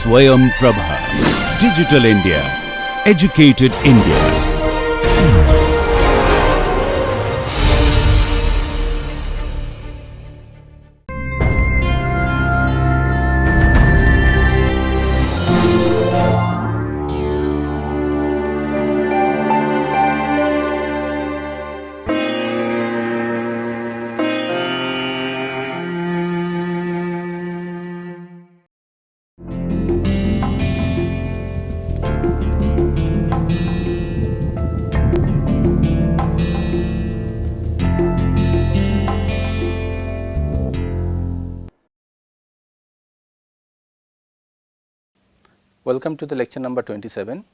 Swayam Prabha. Digital India. Educated India. Welcome to the lecture number 27.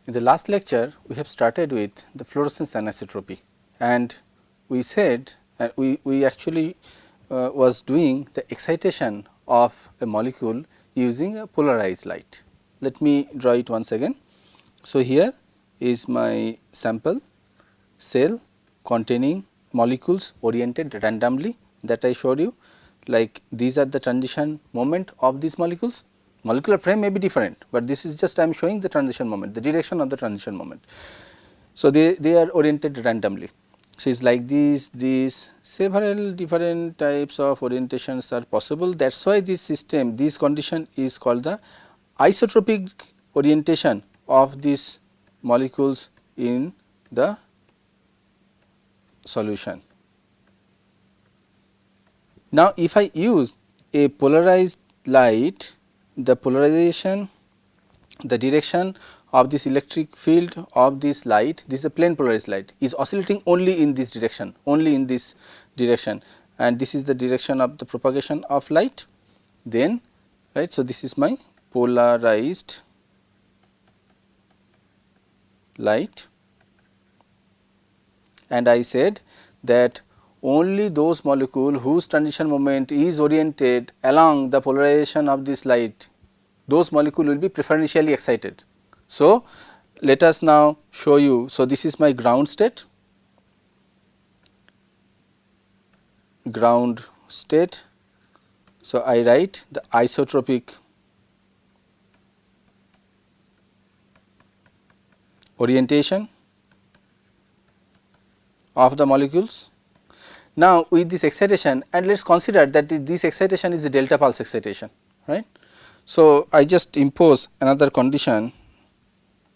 In the last lecture, we have started with the fluorescence anisotropy, and we said we actually was doing the excitation of a molecule using a polarized light. Let me draw it once again. So, here is my sample cell containing molecules oriented randomly that I showed you, like these are the transition moment of these molecules. Molecular frame may be different, but this is just I am showing the transition moment, the direction of the transition moment. So, they are oriented randomly. So, it is like these several different types of orientations are possible. That is why this system, this condition is called the isotropic orientation of these molecules in the solution. Now, if I use a polarized light, the polarization, the direction of this electric field of this light, this is a plane polarized light, is oscillating only in this direction, and this is the direction of the propagation of light. Then, right. So, this is my polarized light, and I said that only those molecules whose transition moment is oriented along the polarization of this light, those molecules will be preferentially excited. So, let us now show you. So, this is my ground state, So, I write the isotropic orientation of the molecules. Now, with this excitation, and let us consider that this excitation is a delta pulse excitation, right. So, I just impose another condition,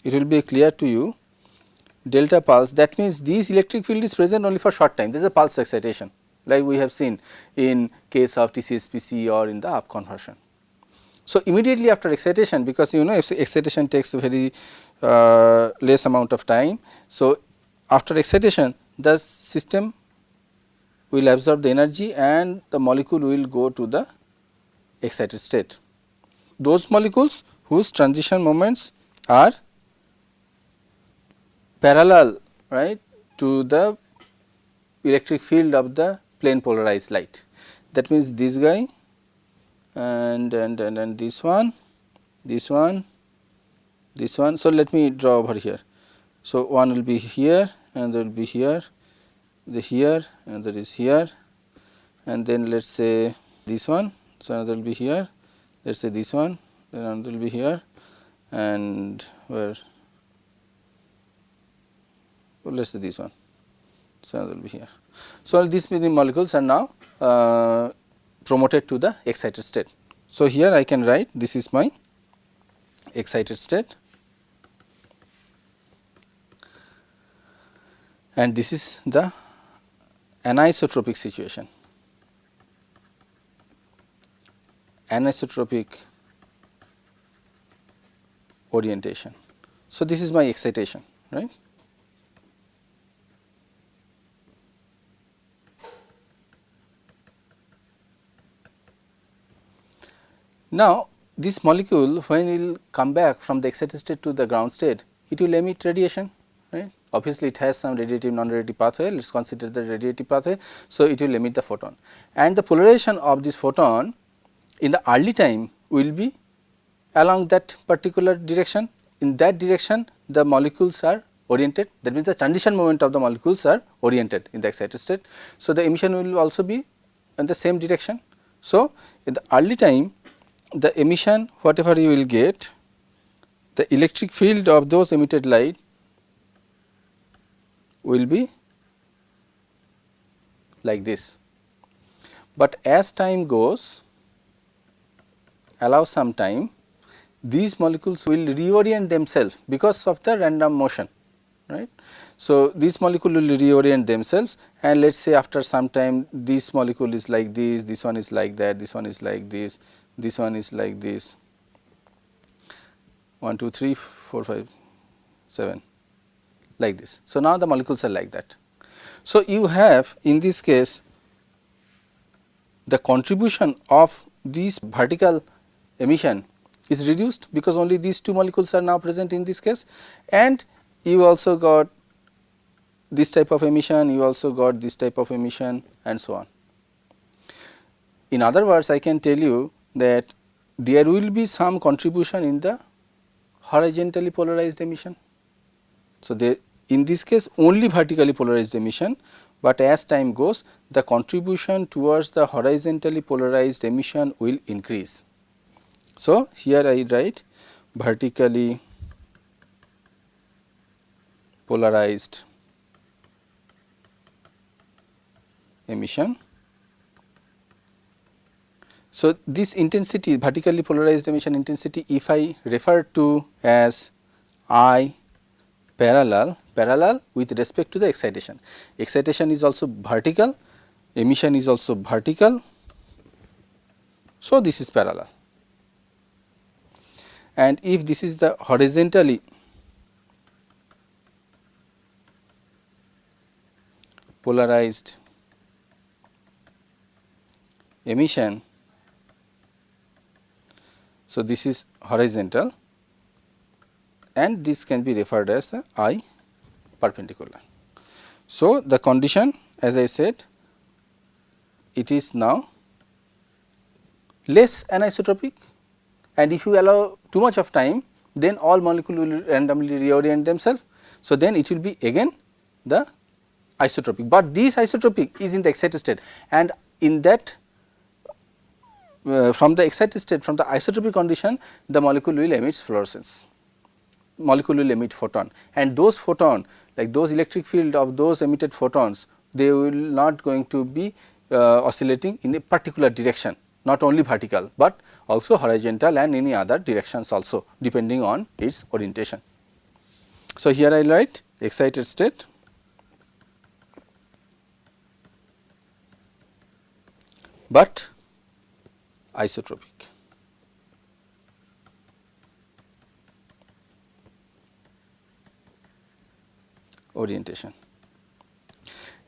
it will be clear to you, delta pulse, that means this electric field is present only for short time, there is a pulse excitation like we have seen in case of TCSPC or in the up conversion. So, immediately after excitation, because you know excitation takes a very less amount of time. So, after excitation the system will absorb the energy and the molecule will go to the excited state. Those molecules whose transition moments are parallel, right, to the electric field of the plane polarized light. That means, this guy and this one. So, let me draw over here. So, one will be here, another will be here, another is here, and then let us say this one. So, another will be here, let us say this one, then another will be here, and where, well, let us say this one. So, another will be here. So, these many molecules are now promoted to the excited state. So, here I can write this is my excited state, and this is the anisotropic situation, anisotropic orientation. So, this is my excitation, right. Now, this molecule when it will come back from the excited state to the ground state, it will emit radiation, right. Obviously, it has some radiative non-radiative pathway, let us consider the radiative pathway. So, it will emit the photon, and the polarization of this photon in the early time will be along that particular direction. In that direction the molecules are oriented, that means the transition moment of the molecules are oriented in the excited state. So, the emission will also be in the same direction. So, in the early time the emission whatever you will get, the electric field of those emitted light will be like this. But as time goes, allow some time, these molecules will reorient themselves because of the random motion, right. So, these molecule will reorient themselves, and let us say after some time this molecule is like this one is like that, this one is like this one is like this, 1, 2, 3, 4, 5, 7 like this. So, now the molecules are like that. So, you have in this case the contribution of this vertical emission is reduced because only these two molecules are now present in this case, and you also got this type of emission, you also got this type of emission, and so on. In other words, I can tell you that there will be some contribution in the horizontally polarized emission. So, there in this case only vertically polarized emission, but as time goes the contribution towards the horizontally polarized emission will increase. So, here I write vertically polarized emission. So, this intensity vertically polarized emission intensity, if I refer to as I parallel with respect to the excitation. Excitation is also vertical, emission is also vertical. So, this is parallel, and if this is the horizontally polarized emission, so this is horizontal and this can be referred as the I perpendicular. So, the condition as I said, it is now less anisotropic, and if you allow too much of time, then all molecules will randomly reorient themselves. So, then it will be again the isotropic, but this isotropic is in the excited state, and in that from the excited state, from the isotropic condition, the molecule will emit fluorescence, molecule will emit photon, and those photon, like those electric field of those emitted photons, they will not going to be oscillating in a particular direction, not only vertical, but also horizontal and any other directions also depending on its orientation. So, here I write excited state but isotropic. Orientation.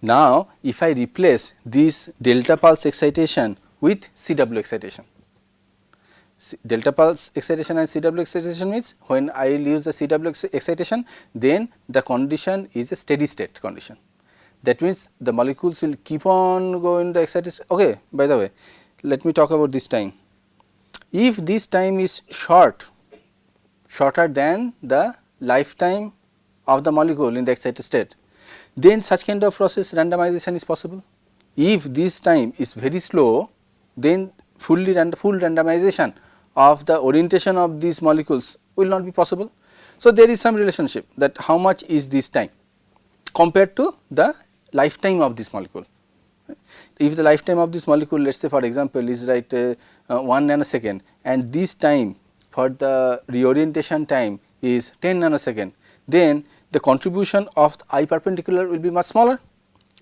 Now, if I replace this delta pulse excitation with CW excitation, delta pulse excitation and CW excitation means when I will use the CW excitation, then the condition is a steady state condition. That means, the molecules will keep on going the excited state. Okay, by the way, let me talk about this time. If this time is shorter than the lifetime of the molecule in the excited state, then such kind of process randomization is possible. If this time is very slow, then full randomization of the orientation of these molecules will not be possible. So, there is some relationship that how much is this time compared to the lifetime of this molecule. If the lifetime of this molecule, let us say for example, is 1 nanosecond, and this time for the reorientation time is 10 nanosecond, then the contribution of the I perpendicular will be much smaller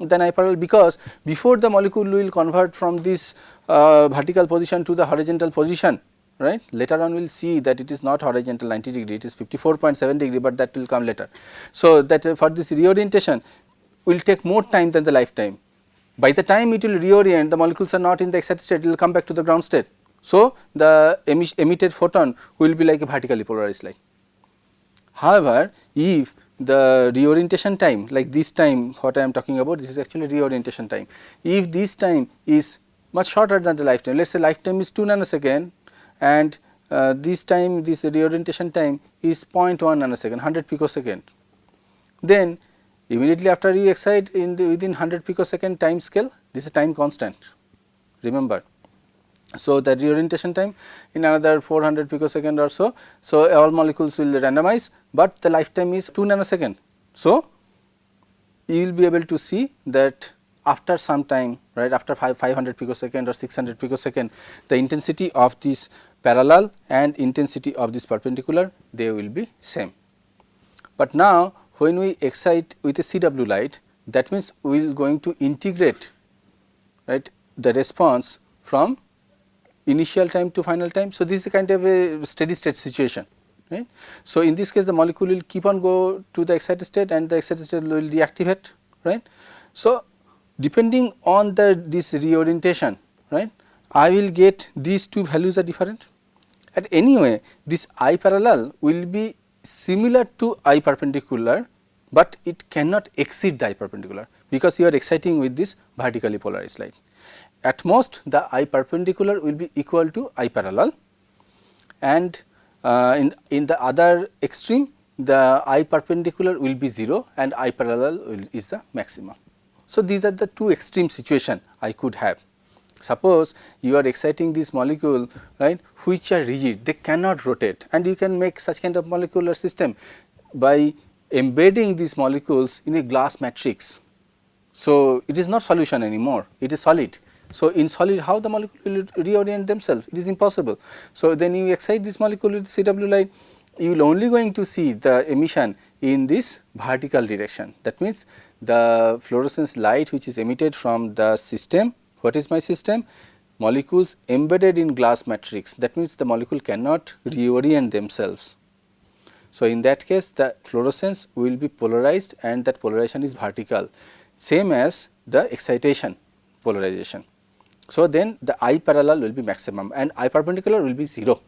than I parallel, because before the molecule will convert from this vertical position to the horizontal position, right. Later on we will see that it is not horizontal 90 degree, it is 54.7 degree, but that will come later. So, that for this reorientation will take more time than the lifetime. By the time it will reorient, the molecules are not in the excited state, it will come back to the ground state. So, the emitted photon will be like a vertically polarized light. However, if the reorientation time, like this time what I am talking about, this is actually reorientation time. If this time is much shorter than the lifetime, let us say lifetime is 2 nanosecond and this time, this reorientation time is 0.1 nanosecond, 100 picosecond, then immediately after you excite in the within 100 picosecond time scale, this is a time constant, remember, So, the reorientation time in another 400 picosecond or so. So, all molecules will randomize, but the lifetime is 2 nanosecond. So, you will be able to see that after some time, right, after 500 picosecond or 600 picosecond, the intensity of this parallel and intensity of this perpendicular, they will be same. But now, when we excite with a CW light, that means we will going to integrate, right, the response from initial time to final time. So, this is kind of a steady state situation, right. So, in this case the molecule will keep on go to the excited state and the excited state will deactivate, right. So, depending on this reorientation, right, I will get these two values are different. And anyway, this I parallel will be similar to I perpendicular, but it cannot exceed the I perpendicular, because you are exciting with this vertically polarized light. At most the I perpendicular will be equal to I parallel, and in the other extreme the I perpendicular will be 0 and I parallel is the maximum. So, these are the two extreme situation I could have. Suppose you are exciting this molecule, right, which are rigid, they cannot rotate, and you can make such kind of molecular system by embedding these molecules in a glass matrix. So, it is not solution anymore, it is solid. So, in solid how the molecule will reorient themselves, it is impossible. So, then you excite this molecule with CW light, you will only going to see the emission in this vertical direction. That means, the fluorescence light which is emitted from the system, what is my system? Molecules embedded in glass matrix, that means the molecule cannot reorient themselves. So, in that case the fluorescence will be polarized and that polarization is vertical, same as the excitation polarization. So, then the I parallel will be maximum and I perpendicular will be 0.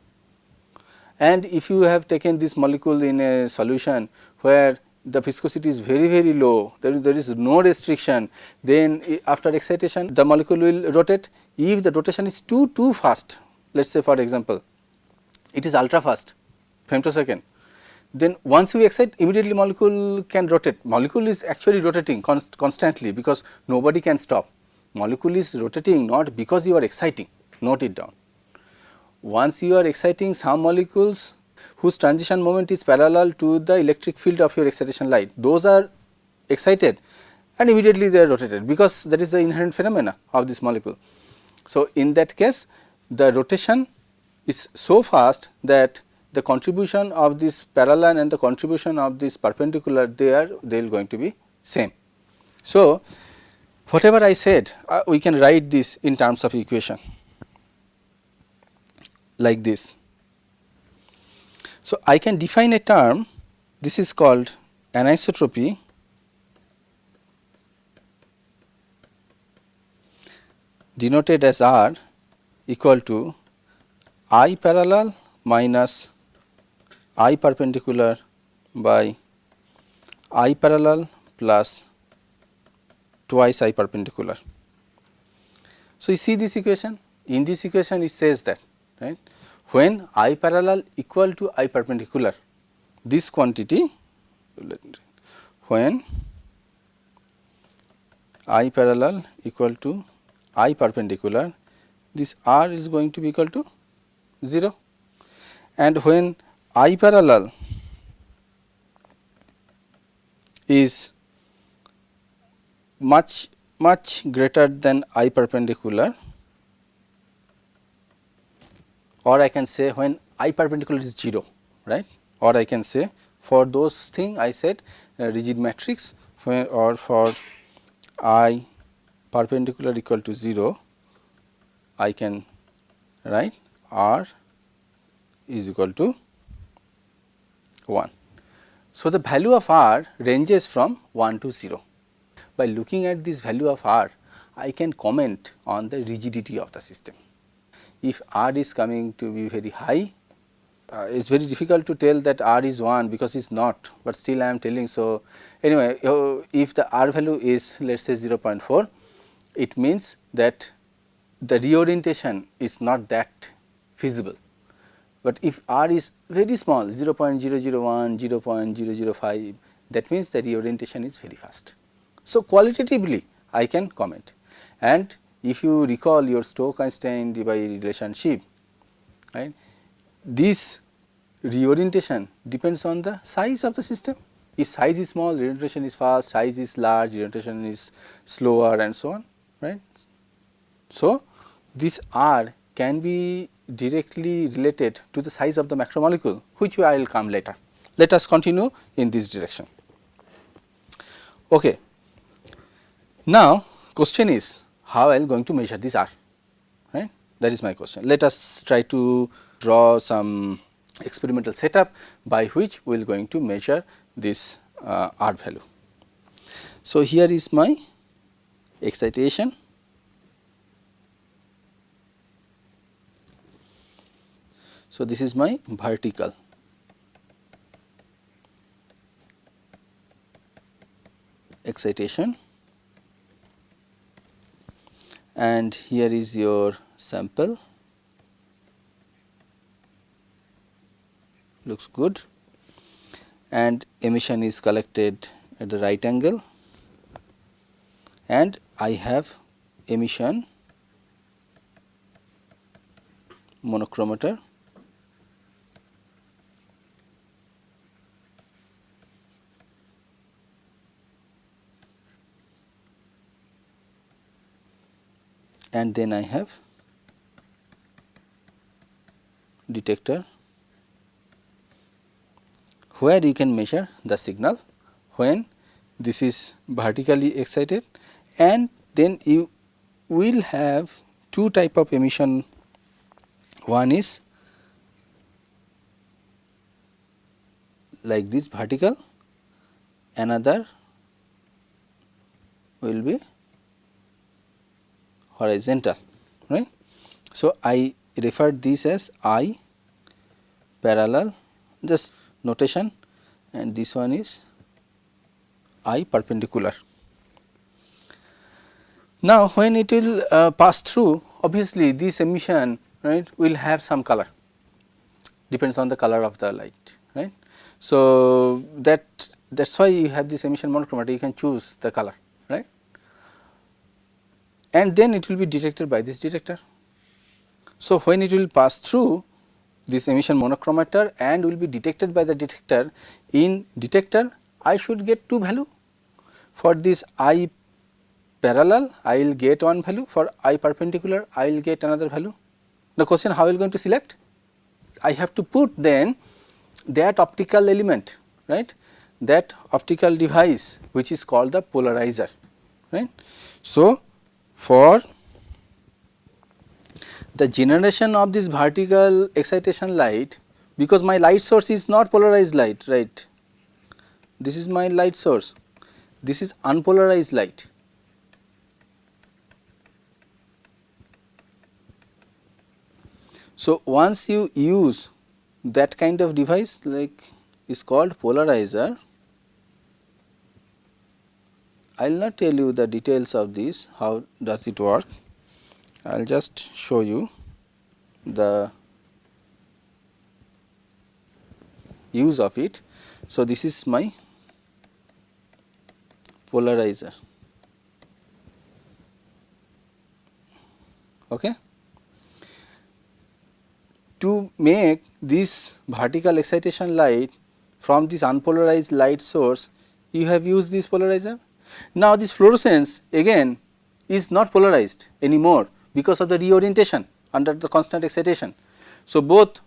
And if you have taken this molecule in a solution where the viscosity is very low, there is no restriction, then after excitation the molecule will rotate. If the rotation is too fast, let us say for example, it is ultra fast, femtosecond, then once you excite immediately molecule can rotate. Molecule is actually rotating constantly, because nobody can stop. Molecule is rotating not because you are exciting, note it down. Once you are exciting some molecules whose transition moment is parallel to the electric field of your excitation light, those are excited and immediately they are rotated, because that is the inherent phenomena of this molecule. So, in that case the rotation is so fast that the contribution of this parallel and the contribution of this perpendicular, they will going to be same. So, whatever I said, we can write this in terms of equation like this. So, I can define a term, this is called anisotropy, denoted as R equal to I parallel minus I perpendicular by I parallel plus twice I perpendicular. So, you see this equation, in this equation it says that, right, when I parallel equal to I perpendicular, this quantity, when I parallel equal to I perpendicular, this R is going to be equal to 0, and when I parallel is much greater than I perpendicular, or I can say when I perpendicular is 0, right, or I can say for those thing I said rigid matrix, or for I perpendicular equal to 0, I can write R is equal to 1. So, the value of R ranges from 1 to 0. By looking at this value of R, I can comment on the rigidity of the system. If R is coming to be very high, it is very difficult to tell that R is 1, because it is not, but still I am telling. So, anyway, if the R value is let us say 0.4, it means that the reorientation is not that feasible. But if R is very small, 0.001, 0.005, that means the reorientation is very fast. So, qualitatively I can comment, and if you recall your Stokes-Einstein-Debye relationship, right, this reorientation depends on the size of the system. If size is small, reorientation is fast, size is large, reorientation is slower, and so on, right. So, this R can be directly related to the size of the macromolecule, which I will come later. Let us continue in this direction. Okay. Now, question is how I am going to measure this R, right? That is my question. Let us try to draw some experimental setup by which we will going to measure this R value. So, here is my excitation. So, this is my vertical excitation, and here is your sample, looks good, and emission is collected at the right angle, and I have emission monochromator and then I have detector where you can measure the signal when this is vertically excited, and then you will have two type of emission. One is like this vertical, another will be horizontal, right. So, I referred this as I parallel, just notation, and this one is I perpendicular. Now, when it will pass through, obviously this emission, right, will have some color, depends on the color of the light, right. So, that is why you have this emission monochromatic, you can choose the color, right, and then it will be detected by this detector. So, when it will pass through this emission monochromator and will be detected by the detector, in detector I should get two value. For this I parallel I will get one value, for I perpendicular I will get another value. The question, how I will going to select? I have to put then that optical element, right, that optical device which is called the polarizer, right. So, for the generation of this vertical excitation light, because my light source is not polarized light, right, this is my light source, this is unpolarized light. So, once you use that kind of device like is called polarizer, I will not tell you the details of this, how does it work, I will just show you the use of it. So, this is my polarizer. Okay. To make this vertical excitation light from this unpolarized light source, you have used this polarizer. Now, this fluorescence again is not polarized anymore because of the reorientation under the constant excitation. So, both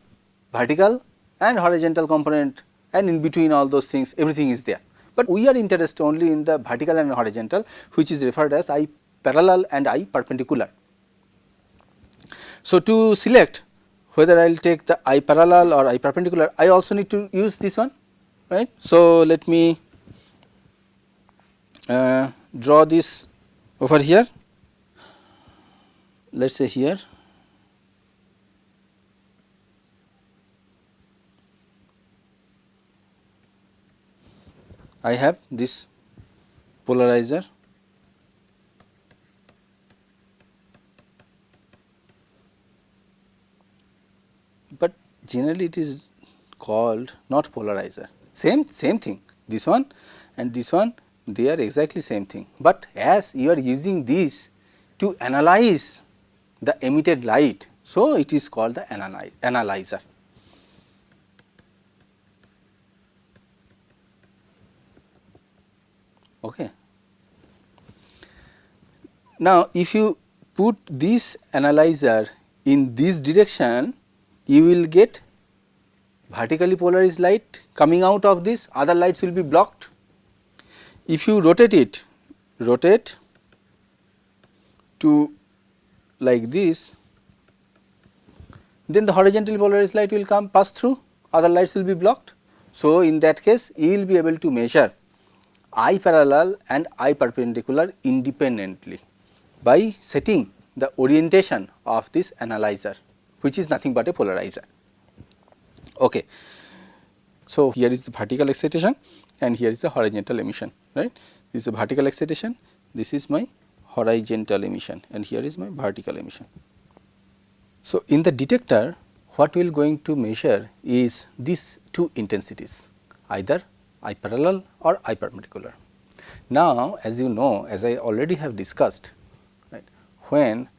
vertical and horizontal component and in between all those things, everything is there, but we are interested only in the vertical and horizontal, which is referred as I parallel and I perpendicular. So, to select whether I will take the I parallel or I perpendicular, I also need to use this one, right. So, let me draw this over here, let us say here, I have this polarizer, but generally it is called not polarizer, same thing, this one and this one, they are exactly same thing, but as you are using these to analyze the emitted light. So, it is called the analyzer. Okay. Now, if you put this analyzer in this direction, you will get vertically polarized light coming out of this, other lights will be blocked. If you rotate it, rotate to like this, then the horizontally polarized light will come pass through, other lights will be blocked. So, in that case you will be able to measure I parallel and I perpendicular independently by setting the orientation of this analyzer, which is nothing but a polarizer. Okay. So, here is the vertical excitation and here is the horizontal emission, right. This is the vertical excitation, this is my horizontal emission and here is my vertical emission. So, in the detector what we are going to measure is these two intensities, either I parallel or I perpendicular. Now, as you know, as I already have discussed, right, when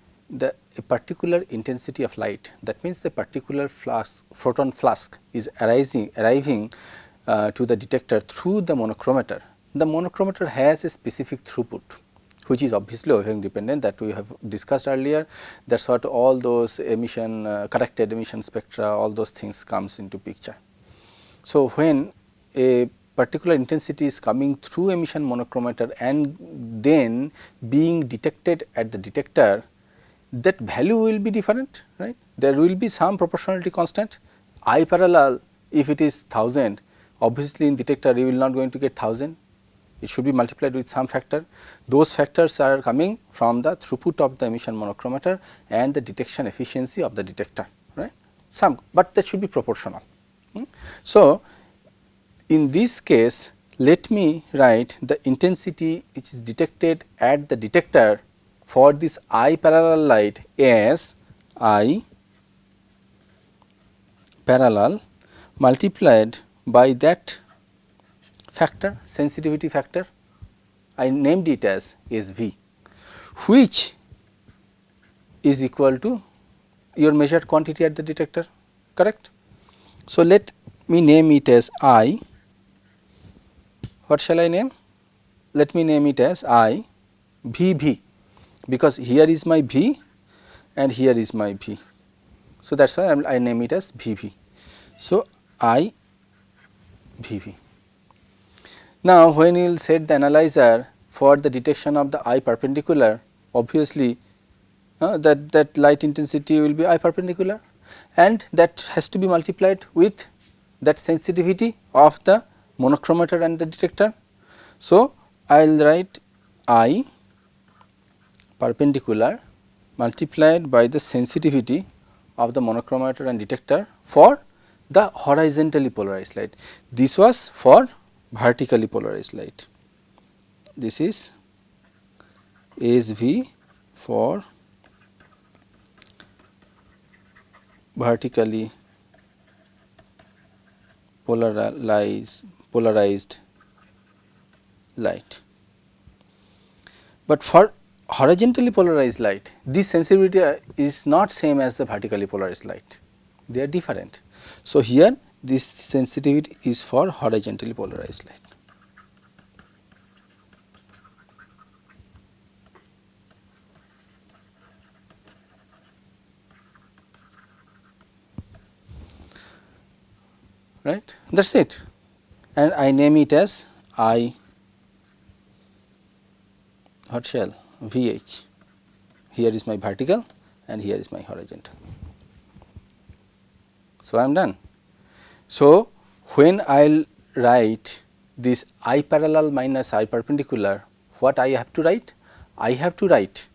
a particular intensity of light, that means a particular photon flask is arriving to the detector through the monochromator. The monochromator has a specific throughput, which is obviously waveframe dependent, that we have discussed earlier. That is what all those emission corrected emission spectra, all those things comes into picture. So, when a particular intensity is coming through emission monochromator and then being detected at the detector, that value will be different, right. There will be some proportionality constant. I parallel, if it is 1000, obviously in detector you will not going to get 1000, it should be multiplied with some factor. Those factors are coming from the throughput of the emission monochromator and the detection efficiency of the detector, right, some, but that should be proportional. So, in this case let me write the intensity which is detected at the detector for this I parallel light as I parallel multiplied by that factor, sensitivity factor, I named it as SV, which is equal to your measured quantity at the detector, correct. So, let me name it as I, what shall I name? Let me name it as I VV, because here is my V and here is my V. So, that is why I name it as VV. So, I VV. Now, when you will set the analyzer for the detection of the I perpendicular, obviously that light intensity will be I perpendicular and that has to be multiplied with that sensitivity of the monochromator and the detector. So, I will write I perpendicular multiplied by the sensitivity of the monochromator and detector for the horizontally polarized light. This was for vertically polarized light. This is SV for vertically polarized light. But for horizontally polarized light, this sensitivity is not same as the vertically polarized light, they are different. So, here this sensitivity is for horizontally polarized light. Right, that is it, and I name it as I what shall VH. Here is my vertical and here is my horizontal. So, I am done. So, when I will write this I parallel minus I perpendicular, what I have to write? I have to write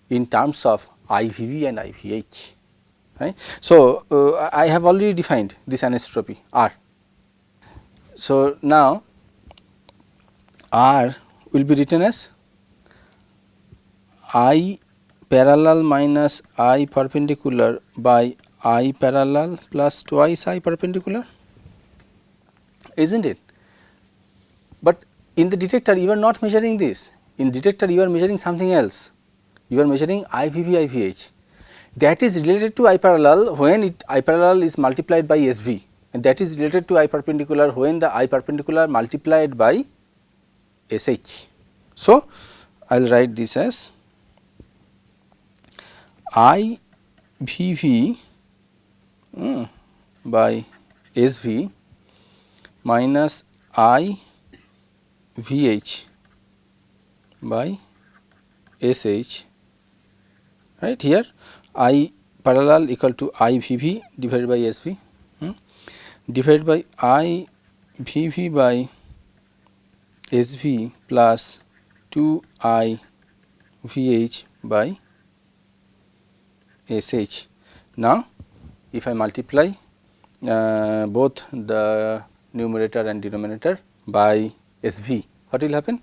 in terms of IVV and IVH. Right. So, I have already defined this anisotropy R. So, now R will be written as I parallel minus I perpendicular by I parallel plus twice I perpendicular, is not it? But in the detector you are not measuring this, in detector you are measuring something else, you are measuring IVV IVH, that is related to I parallel when I parallel is multiplied by SV, and that is related to I perpendicular when the I perpendicular multiplied by SH. So, I will write this as IVV by SV minus IVH by SH, right. Here I parallel equal to IVV divided by SV divided by IVV by SV plus 2 IVH by SH. Now, if I multiply both the numerator and denominator by SV, what will happen?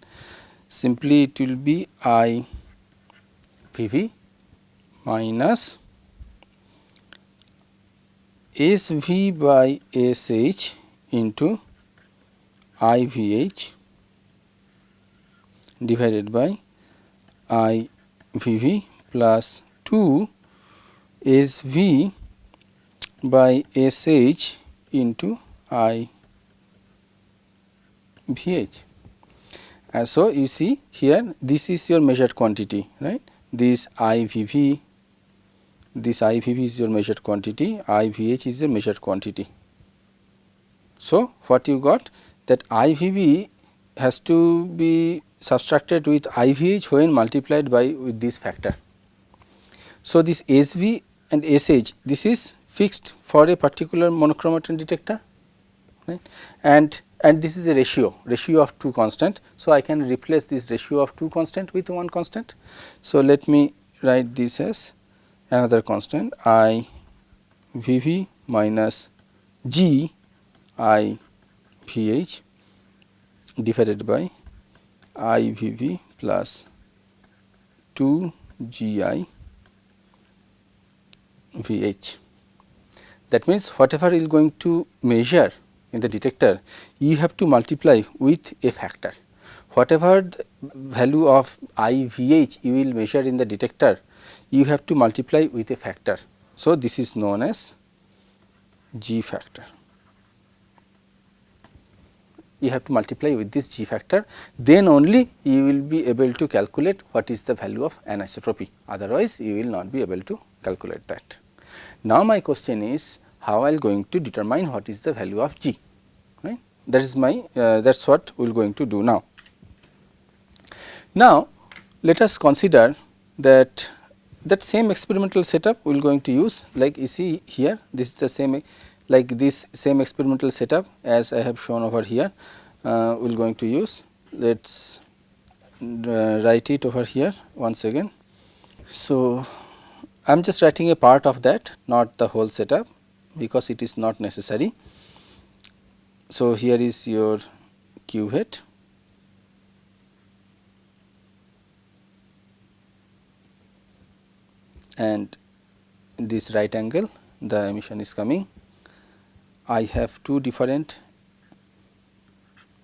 Simply it will be IVV minus SV by SH into IVH divided by IVV plus 2 SV by SH into IVH. So, you see here this is your measured quantity, right. This IVV is your measured quantity, IVH is your measured quantity. So, what you got, that IVV has to be subtracted with IVH when multiplied by with this factor. So, this SV and SH, this is fixed for a particular monochromatin detector, right, and this is a ratio of two constant. So, I can replace this ratio of two constant with one constant. So, let me write this as another constant IVV minus G IVH divided by IVV plus 2 GI VH. That means, whatever you are going to measure in the detector, you have to multiply with a factor. Whatever the value of IVH you will measure in the detector, you have to multiply with a factor. So, this is known as G factor. You have to multiply with this G factor, then only you will be able to calculate what is the value of anisotropy, otherwise you will not be able to calculate that. Now, my question is, how I am going to determine what is the value of G, right. That is my that is what we are going to do now. Now, let us consider that same experimental setup we are going to use, like you see here, this is the same, like this same experimental setup as I have shown over here, we are going to use. Let us write it over here once again. So, I am just writing a part of that, not the whole setup, because it is not necessary. So, here is your cuvette, and this right angle the emission is coming. I have two different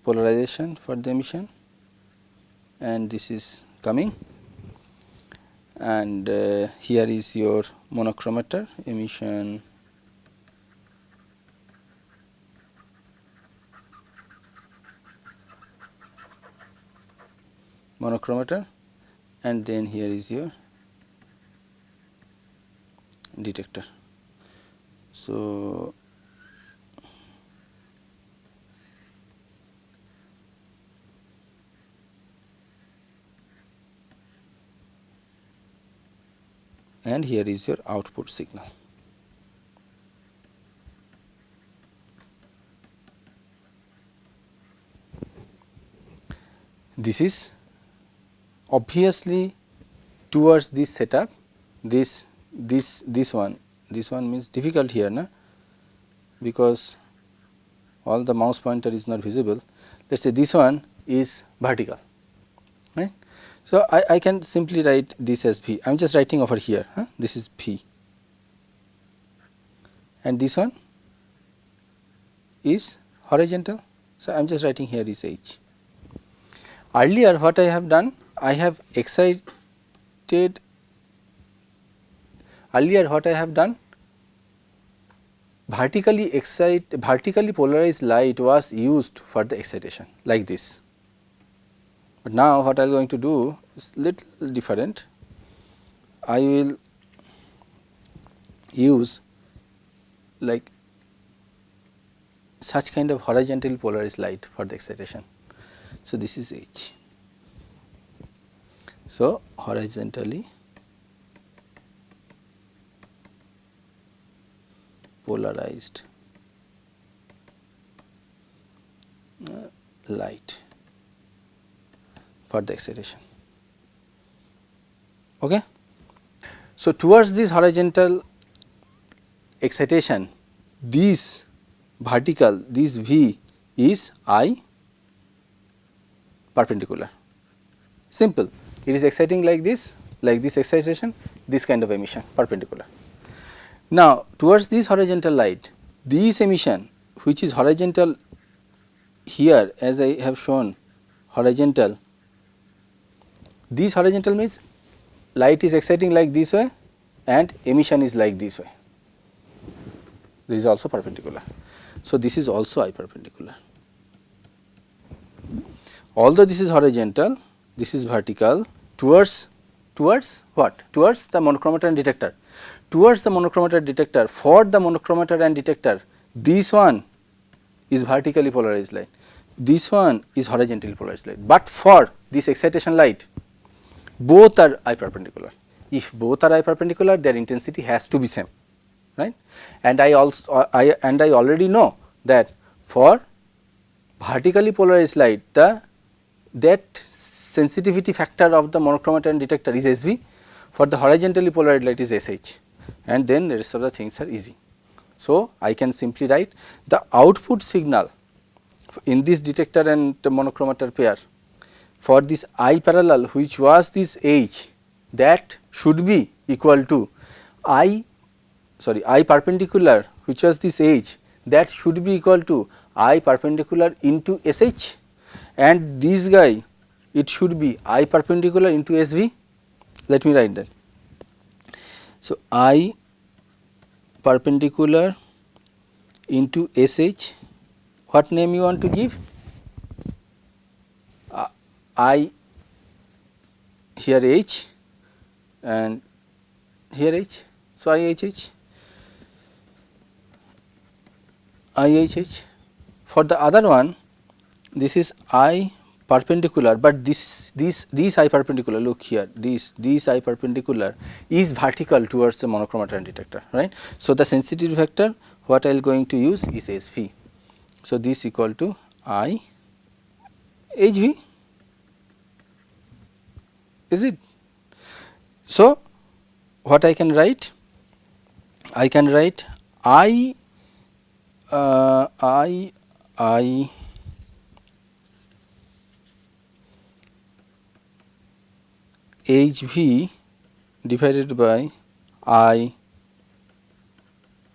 polarization for the emission, and this is coming, and here is your monochromator emission monochromator, and then here is your detector. So, and here is your output signal. This is obviously towards this setup, this one means difficult here, na, because all the mouse pointer is not visible. Let us say this one is vertical, right. So, I can simply write this as V. I am just writing over here, this is V, and this one is horizontal. So, I am just writing here is H. Earlier what I have done, I have excited Earlier what I have done, vertically polarized light was used for the excitation like this. But now what I am going to do is little different. I will use like such kind of horizontally polarized light for the excitation. So, this is H. So, horizontally polarized light for the excitation. Okay. So, towards this horizontal excitation, this vertical, this V is I perpendicular, simple. It is exciting like this excitation, this kind of emission perpendicular. Now, towards this horizontal light, this emission which is horizontal here, as I have shown horizontal, this horizontal means light is exciting like this way and emission is like this way, this is also perpendicular. So, this is also I perpendicular. Although this is horizontal, this is vertical, towards what? Towards the monochromator and detector. Towards the monochromator detector, for the monochromator and detector, this one is vertically polarized light, this one is horizontally polarized light, but for this excitation light, both are I perpendicular. If both are I perpendicular, their intensity has to be same, right? And I already know that for vertically polarized light, that sensitivity factor of the monochromator and detector is SV, for the horizontally polarized light is SH, and then the rest of the things are easy. So, I can simply write the output signal in this detector and the monochromator pair for this I parallel, which was this H, that should be equal to I perpendicular, which was this H, that should be equal to I perpendicular into SH, and this guy it should be I perpendicular into SV. Let me write that. So, I perpendicular into SH, what name you want to give? I here H and here H. So, IHH. For the other one, this is I perpendicular, but this I perpendicular, look here, this I perpendicular is vertical towards the monochromator and detector, right. So, the sensitivity factor what I am going to use is SV. So, this equal to I HV, is it? So, what I can write? I can write I HV divided by I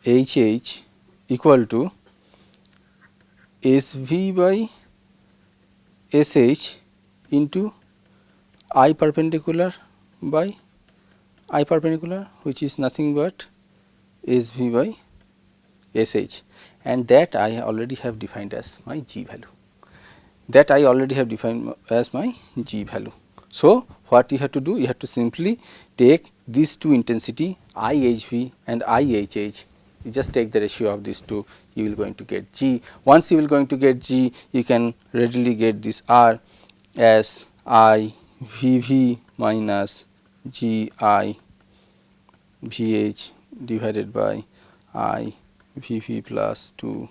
HH equal to SV by SH into I perpendicular by I perpendicular, which is nothing but SV by SH, and that I already have defined as my G value. So, what you have to do? You have to simply take these two intensity IHV and IHH. You just take the ratio of these two, you will going to get G. Once you will going to get G, you can readily get this R as IVV minus GI VH divided by IVV plus 2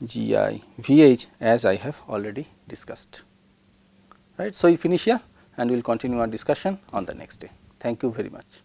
GI VH, as I have already discussed, right. So, we finish here and we will continue our discussion on the next day. Thank you very much.